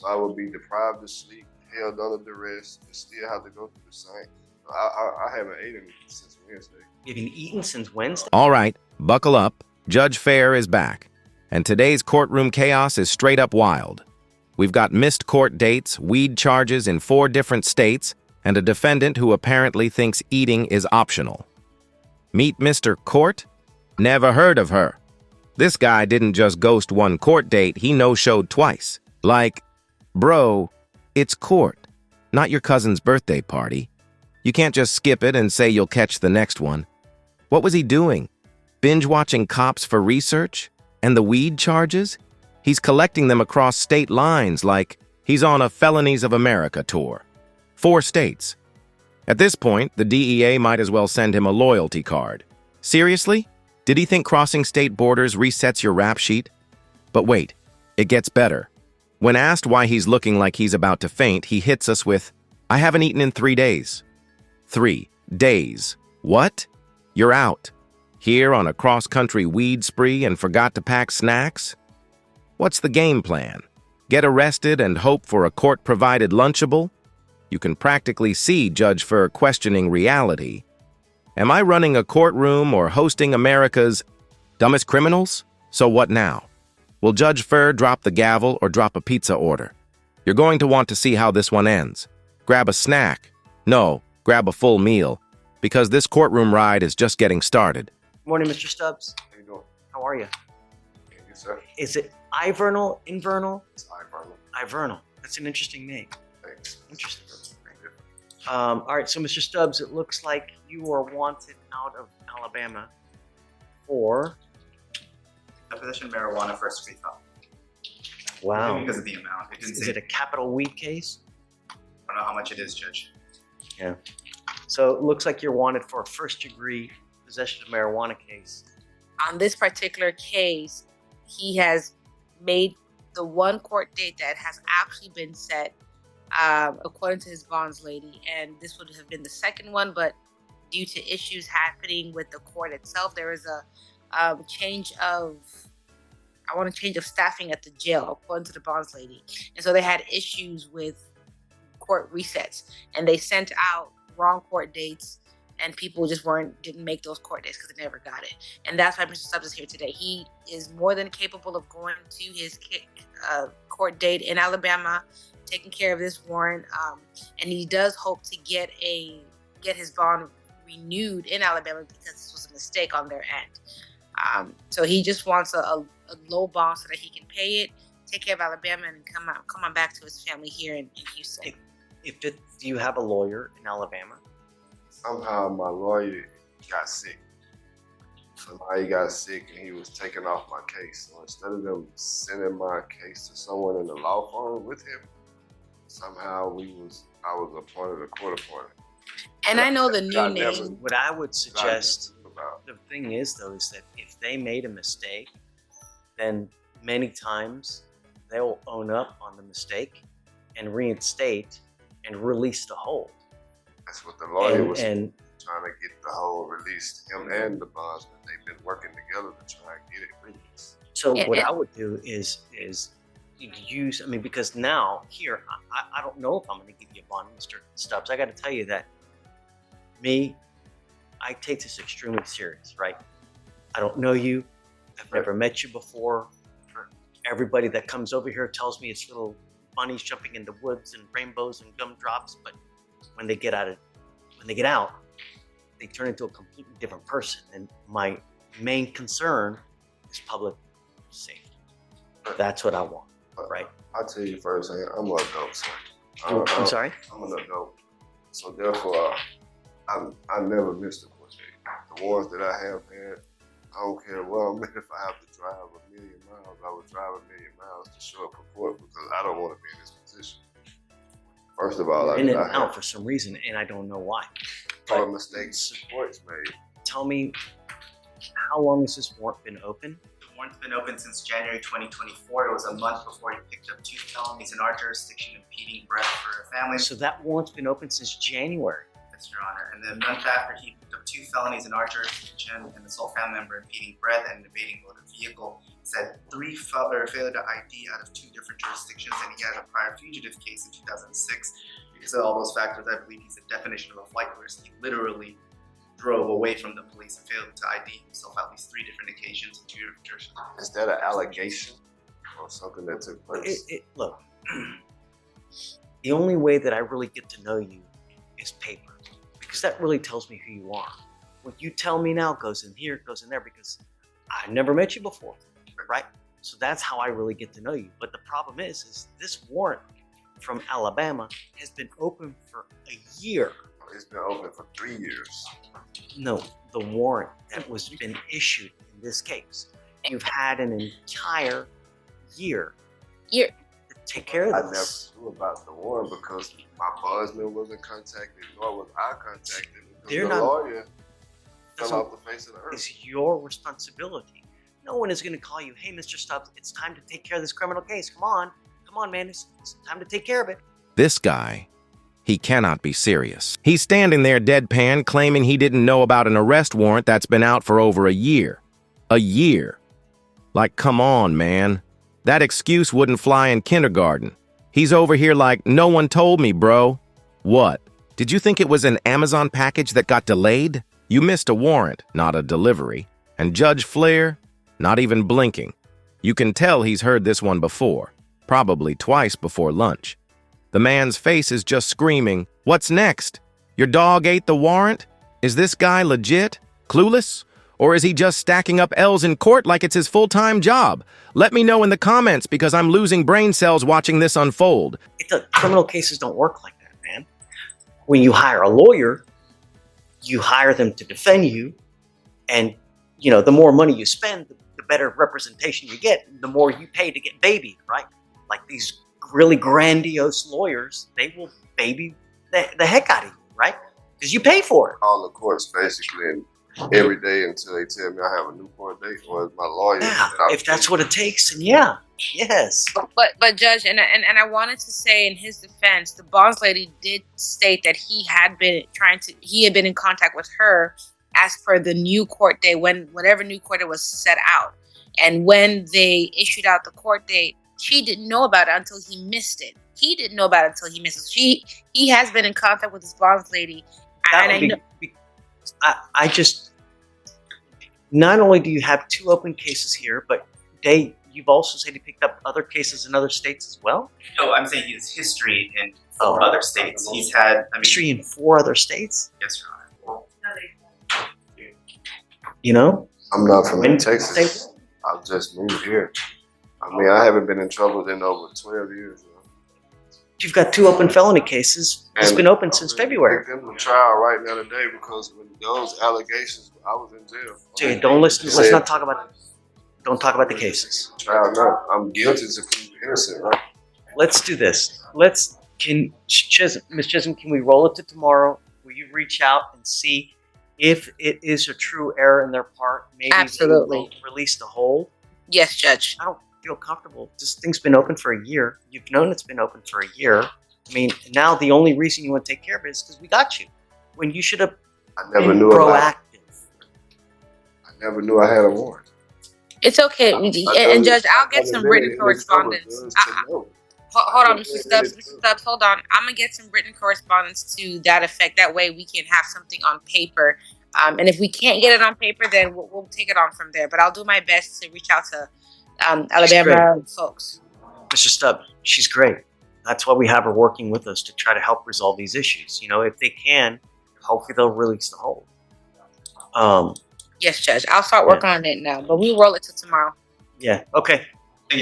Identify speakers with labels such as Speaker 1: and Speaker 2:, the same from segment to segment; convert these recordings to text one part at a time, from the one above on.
Speaker 1: So I would be deprived of sleep, held under duress, and still have to go through the same. I haven't eaten since Wednesday.
Speaker 2: You haven't eaten since Wednesday?
Speaker 3: All right, buckle up. Judge Fair is back. And today's courtroom chaos is straight up wild. We've got missed court dates, weed charges in 4 different states, and a defendant who apparently thinks eating is optional. Meet Mr. Court? Never heard of her. This guy didn't just ghost one court date, he no-showed twice. Like, bro, it's court, not your cousin's birthday party. You can't just skip it and say you'll catch the next one. What was he doing? Binge-watching cops for research? And the weed charges? He's collecting them across state lines like he's on a Felonies of America tour. 4 states. At this point, the DEA might as well send him a loyalty card. Seriously? Did he think crossing state borders resets your rap sheet? But wait, it gets better. When asked why he's looking like he's about to faint, he hits us with, "I haven't eaten in 3 days." 3 days. What? You're out. Here on a cross-country weed spree and forgot to pack snacks? What's the game plan? Get arrested and hope for a court-provided Lunchable? You can practically see Judge Fur questioning reality. Am I running a courtroom or hosting America's dumbest criminals? So what now? Will Judge Fur drop the gavel or drop a pizza order? You're going to want to see how this one ends. Grab a snack. No, grab a full meal. Because this courtroom ride is just getting started.
Speaker 2: Morning, Mr. Stubbs.
Speaker 1: How you doing?
Speaker 2: How are you?
Speaker 1: Thank you, sir.
Speaker 2: Is it Ivernal, Invernal?
Speaker 1: It's Ivernal.
Speaker 2: Ivernal. That's an interesting name.
Speaker 1: Thanks.
Speaker 2: Interesting.
Speaker 1: Very different.
Speaker 2: All right, so Mr. Stubbs, it looks like you are wanted out of Alabama for...
Speaker 4: a possession of marijuana first degree felony.
Speaker 2: Wow.
Speaker 4: Because of the amount. It didn't
Speaker 2: Is
Speaker 4: say,
Speaker 2: it a capital weed case?
Speaker 4: I don't know how much it is, Judge.
Speaker 2: Yeah. So it looks like you're wanted for a first degree possession of marijuana case.
Speaker 5: On this particular case, he has made the one court date that has actually been set according to his bonds lady, and this would have been the second one, but due to issues happening with the court itself, there is a change of staffing at the jail, according to the bonds lady, and so they had issues with court resets, and they sent out wrong court dates, and people just didn't make those court dates because they never got it. And that's why Mr. Stubbs is here today. He is more than capable of going to his court date in Alabama, taking care of this warrant, and he does hope to get his bond renewed in Alabama because this was a mistake on their end. So he just wants a low bond so that he can pay it, take care of Alabama, and come on back to his family here in Houston.
Speaker 2: Do you have a lawyer in Alabama?
Speaker 1: Somehow my lawyer got sick. Somehow he got sick and he was taking off my case. So instead of them sending my case to someone in the law firm with him, somehow I was appointed a court appointed.
Speaker 5: And I know the new name.
Speaker 2: What I would suggest, the thing is though, is that if they made a mistake, then many times they will own up on the mistake and reinstate and release the hold.
Speaker 1: That's what the lawyer was
Speaker 2: and
Speaker 1: trying to get the hold released, him and the bondsman. They've been working together to try and get it released.
Speaker 2: So what I would do is use, because now here, I don't know if I'm going to give you a bond, Mr. Stubbs. I got to tell you that I take this extremely serious, right? I don't know you. I've never met you before. Everybody that comes over here tells me it's little bunnies jumping in the woods and rainbows and gumdrops, but when they get out, they turn into a completely different person. And my main concern is public safety. That's what I want, right?
Speaker 1: I'll tell you first, I'm an adult, sir.
Speaker 2: I'm sorry?
Speaker 1: I'm an adult. So therefore, I never missed a court date. The ones that I have had, I don't care where I'm at. If I have to drive 1,000,000 miles, I would drive 1,000,000 miles to show up for court because I don't want to be in this position. First of all,
Speaker 2: in and out for some reason, and I don't know why.
Speaker 1: But mistakes courts made.
Speaker 2: Tell me, how long has this warrant been open?
Speaker 4: The warrant's been open since January 2024. It was a month before he picked up 2 felonies in our jurisdiction, impeding breath for a family.
Speaker 2: So that warrant's been open since January.
Speaker 4: Yes, Your Honor. And the month after, he picked up 2 felonies in our jurisdiction and assault family member, impeding breath and evading motor vehicle. He's had failure to ID out of 2 different jurisdictions, and he had a prior fugitive case in 2006. Because of all those factors, I believe he's the definition of a flight risk. He literally drove away from the police and failed to ID himself at least 3 different occasions in 2 different jurisdictions.
Speaker 1: Is that an allegation or something that took place?
Speaker 2: Look, the only way that I really get to know you is paper, because that really tells me who you are. What you tell me now goes in here, goes in there, because I've never met you before, right? So that's how I really get to know you. But the problem is this warrant from Alabama has been open for a year.
Speaker 1: It's been open for 3 years.
Speaker 2: No, the warrant that was been issued in this case. You've had an entire year to take care of
Speaker 1: I never
Speaker 2: this.
Speaker 1: knew about the warrant because my buzzman wasn't contacted, nor was I contacted. Because
Speaker 2: They're
Speaker 1: the
Speaker 2: not-
Speaker 1: lawyer fell off the face of the earth.
Speaker 2: It's your responsibility. No one is going to call you, hey, Mr. Stubbs, it's time to take care of this criminal case. Come on, man, it's time to take care of it.
Speaker 3: This guy, he cannot be serious. He's standing there deadpan claiming he didn't know about an arrest warrant that's been out for over a year. A year. Like, come on, man. That excuse wouldn't fly in kindergarten. He's over here like, no one told me, bro. What? Did you think it was an Amazon package that got delayed? You missed a warrant, not a delivery. And Judge Flair, not even blinking. You can tell he's heard this one before, probably twice before lunch. The man's face is just screaming, what's next? Your dog ate the warrant? Is this guy legit? Clueless? Or is he just stacking up L's in court like it's his full-time job? Let me know in the comments because I'm losing brain cells watching this unfold.
Speaker 2: Criminal cases don't work like that, man. When you hire a lawyer, you hire them to defend you, and the more money you spend, the better representation you get, the more you pay to get babied, right? Like these really grandiose lawyers, they will baby the heck out of you, right? Because you pay for it.
Speaker 1: All the courts basically, and every day until they tell me I have a new court date, or it's my lawyer.
Speaker 2: Yeah, if that's what it takes, then yeah, yes.
Speaker 5: But Judge, and I wanted to say in his defense, the bonds lady did state that he had been in contact with her as per the new court date, whatever new court date was set out. And when they issued out the court date, she didn't know about it until he missed it. He didn't know about it until he missed it. He has been in contact with his bonds lady.
Speaker 2: I just, not only do you have 2 open cases here, but you've also said he picked up other cases in other states as well?
Speaker 4: No, I'm saying his history in 4 other states. He's had
Speaker 2: History in 4 other states?
Speaker 4: Yes, Your Honor.
Speaker 1: I'm not from
Speaker 2: When-
Speaker 1: Texas. I just moved here. I mean, I haven't been in trouble in over 12 years.
Speaker 2: You've got 2 open felony cases. It's been open since February.
Speaker 1: Take them to trial right now today because when those allegations, I was in jail.
Speaker 2: Dude, don't listen. Let's not talk about. Don't talk about the cases.
Speaker 1: Trial, no. I'm guilty to prove innocent, right?
Speaker 2: Let's do this. Miss Chisholm, can we roll it to tomorrow? Will you reach out and see if it is a true error in their part? Maybe
Speaker 5: Absolutely.
Speaker 2: we'll release the hold.
Speaker 5: Yes, Judge.
Speaker 2: I don't feel comfortable. This thing's been open for a year. You've known it's been open for a year. I mean, now the only reason you want to take care of it is because we got you. When you should have
Speaker 1: I never
Speaker 2: been
Speaker 1: knew
Speaker 2: proactive.
Speaker 1: I never knew I had a warrant.
Speaker 5: It's okay. And Judge, I'll get some written correspondence. Hold on, Mr. Stubbs, hold on. I'm going to get some written correspondence to that effect. That way we can have something on paper. And if we can't get it on paper, then we'll take it on from there. But I'll do my best to reach out to Alabama folks.
Speaker 2: Mr. Stubbs, she's great. That's why we have her working with us to try to help resolve these issues. If they can, hopefully they'll release the hold.
Speaker 5: Yes, Judge. I'll start working on it now, but we'll roll it till tomorrow.
Speaker 2: Yeah. Okay.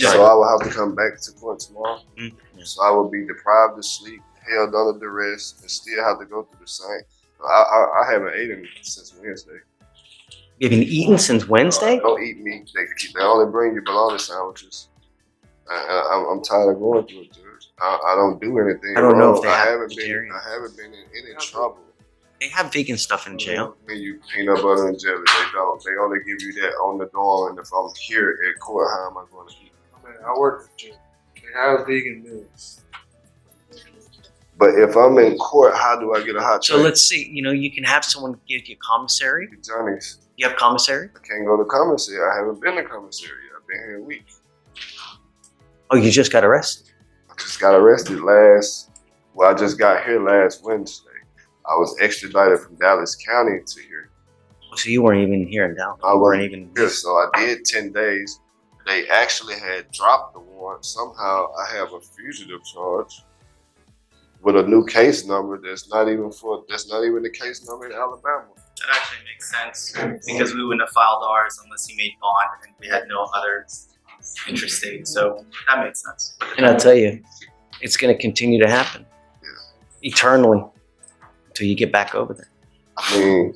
Speaker 1: So I will have to come back to court tomorrow.
Speaker 2: Mm-hmm. Yeah.
Speaker 1: So I will be deprived of sleep, held under duress, and still have to go through the same. I haven't eaten since Wednesday.
Speaker 2: You haven't eaten since Wednesday?
Speaker 1: Don't eat meat. They only bring you bologna sandwiches. I'm tired of going through it, Judge. I don't do anything
Speaker 2: I don't know
Speaker 1: wrong.
Speaker 2: if they
Speaker 1: I
Speaker 2: have
Speaker 1: haven't been in any trouble.
Speaker 2: They have vegan stuff in jail.
Speaker 1: When you peanut butter and jelly, they don't. They only give you that on the door. And if I'm here at court, how am I going to eat?
Speaker 6: I work at the gym. They have vegan meals.
Speaker 1: But if I'm in court, how do I get a hot
Speaker 2: So let's see. You can have someone give you commissary.
Speaker 1: Johnny's.
Speaker 2: You have commissary?
Speaker 1: I can't go to commissary. I haven't been to commissary yet. been here a week.
Speaker 2: Oh, you just got arrested?
Speaker 1: I just got arrested I just got here last Wednesday. I was extradited from Dallas County to here.
Speaker 2: So you weren't even here in Dallas?
Speaker 1: I
Speaker 2: You weren't
Speaker 1: wasn't
Speaker 2: even
Speaker 1: here, so I did 10 days. They actually had dropped the warrant. Somehow I have a fugitive charge with a new case number that's not even the case number in Alabama.
Speaker 4: That actually makes sense because we wouldn't have filed ours unless he made bond and we had no other interstate. So that makes sense.
Speaker 2: And I'll tell you, it's going to continue to happen eternally until you get back over there.
Speaker 1: I mean,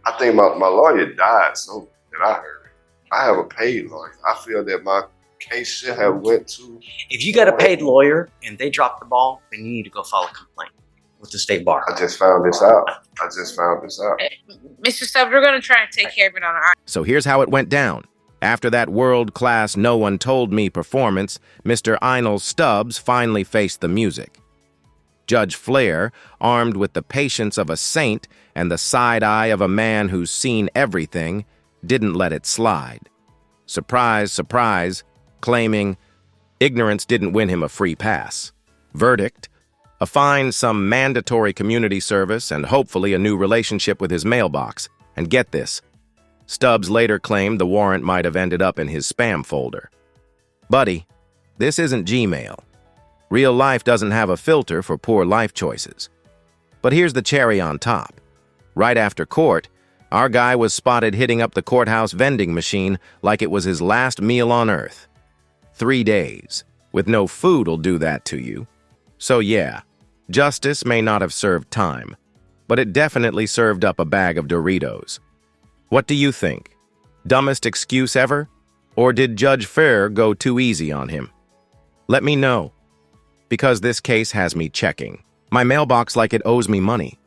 Speaker 1: I think my lawyer died, so that I heard. I have a paid lawyer. I feel that my case should have went to.
Speaker 2: If you got a paid lawyer and they drop the ball, then you need to go file a complaint with the state bar.
Speaker 1: I just found this out.
Speaker 5: Mr. Stubbs, we're going to try and take care of it on our.
Speaker 3: So here's how it went down. After that world-class no one told me performance, Mr. Einl Stubbs finally faced the music. Judge Flair, armed with the patience of a saint and the side eye of a man who's seen everything, didn't let it slide. Surprise, surprise, claiming ignorance didn't win him a free pass. Verdict: a fine, some mandatory community service, and hopefully a new relationship with his mailbox. And get this, Stubbs later claimed the warrant might have ended up in his spam folder. Buddy, this isn't Gmail. Real life doesn't have a filter for poor life choices. But here's the cherry on top. Right after court, our guy was spotted hitting up the courthouse vending machine like it was his last meal on earth. 3 days, with no food'll do that to you. So yeah, justice may not have served time, but it definitely served up a bag of Doritos. What do you think? Dumbest excuse ever? Or did Judge Fair go too easy on him? Let me know, because this case has me checking my mailbox like it owes me money.